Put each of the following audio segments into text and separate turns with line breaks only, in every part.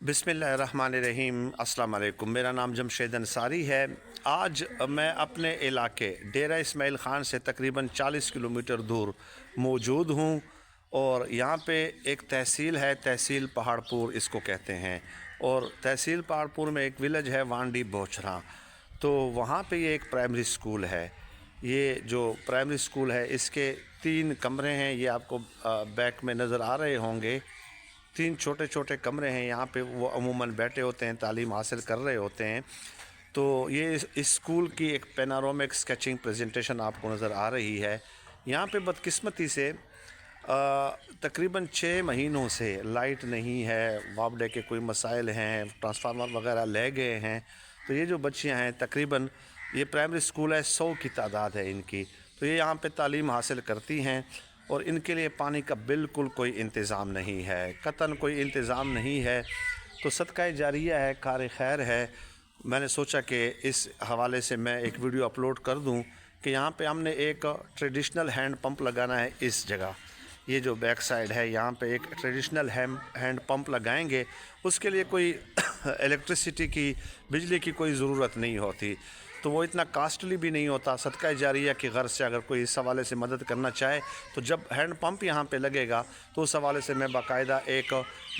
बिस्मिल्लाहिर्रहमानिर्रहीम। अस्सलाम वालेकुम। मेरा नाम जमशेद अंसारी है। आज मैं अपने इलाके डेरा इस्माइल ख़ान से तकरीबन 40 किलोमीटर दूर मौजूद हूँ और यहाँ पे एक तहसील है, तहसील पहाड़पुर इसको कहते हैं। और तहसील पहाड़पुर में एक विलेज है वांडी बोचरा, तो वहाँ पे ये एक प्राइमरी स्कूल है। ये जो प्राइमरी स्कूल है इसके 3 कमरे हैं, ये आपको बैक में नज़र आ रहे होंगे। 3 छोटे छोटे कमरे हैं, यहाँ पे वो अमूमन बैठे होते हैं, तालीम हासिल कर रहे होते हैं। तो ये इस स्कूल की एक पेनारोमिक स्केचिंग प्रेजेंटेशन आपको नज़र आ रही है। यहाँ पे बदकिस्मती से तकरीबन 6 महीनों से लाइट नहीं है, वापडे के कोई मसाइल हैं, ट्रांसफार्मर वगैरह ले गए हैं। तो ये जो बच्चियाँ हैं, तकरीबन ये प्राइमरी स्कूल है, 100 की तादाद है इनकी। तो ये यहाँ पे तालीम हासिल करती हैं और इनके लिए पानी का बिल्कुल कोई इंतज़ाम नहीं है, कतन कोई इंतज़ाम नहीं है। तो सदका जारिया है, कार खैर है। मैंने सोचा कि इस हवाले से मैं एक वीडियो अपलोड कर दूं कि यहाँ पे हमने एक ट्रेडिशनल हैंड पंप लगाना है इस जगह। ये जो बैक साइड है, यहाँ पे एक ट्रेडिशनल हैंड पंप लगाएंगे। उसके लिए कोई इलेक्ट्रिसिटी की, बिजली की कोई ज़रूरत नहीं होती, तो वो इतना कास्टली भी नहीं होता। सदका जारिया की गर्ज से अगर कोई इस हवाले से मदद करना चाहे तो जब हैंड पंप यहाँ पे लगेगा तो उस हवाले से मैं बाकायदा एक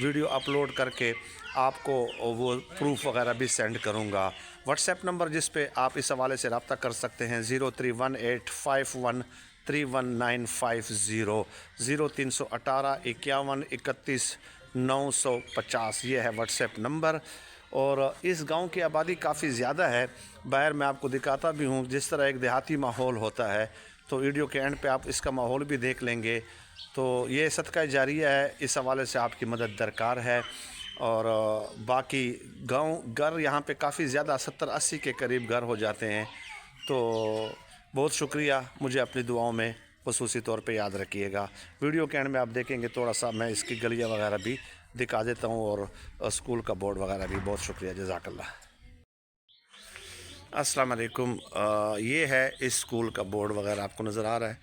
वीडियो अपलोड करके आपको वो प्रूफ वगैरह भी सेंड करूँगा। व्हाट्सएप नंबर जिस पे आप इस हवाले से रब्ता कर सकते हैं 031851314950 0318 51 31 950, ये है व्हाट्सएप नंबर। और इस गांव की आबादी काफ़ी ज़्यादा है। बाहर मैं आपको दिखाता भी हूँ जिस तरह एक देहाती माहौल होता है, तो वीडियो के एंड पे आप इसका माहौल भी देख लेंगे। तो ये सदका जारिया है, इस हवाले से आपकी मदद दरकार है। और बाकी घर यहाँ पे काफ़ी ज़्यादा 70-80 के करीब घर हो जाते हैं। तो बहुत शुक्रिया, मुझे अपनी दुआओं में ख़ुसूसी तौर पे याद रखिएगा। वीडियो के एंड में आप देखेंगे थोड़ा सा मैं इसकी गलियाँ वगैरह भी दिखा देता हूँ और स्कूल का बोर्ड वगैरह भी। बहुत शुक्रिया, जज़ाकल्लाह। अस्सलाम वालेकुम। ये है इस स्कूल का बोर्ड वगैरह आपको नज़र आ रहा है।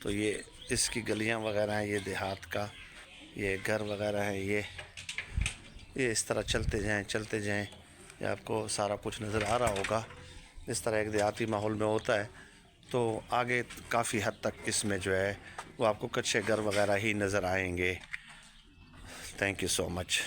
तो ये इसकी गलियाँ वगैरह हैं, ये देहात का ये घर वगैरह है। ये इस तरह चलते जाएं, ये आपको सारा कुछ नज़र आ रहा होगा। इस तरह एक देहाती माहौल में होता है। तो आगे काफ़ी हद तक इसमें जो है वो आपको कच्चे घर वगैरह ही नज़र आएंगे। Thank you so much.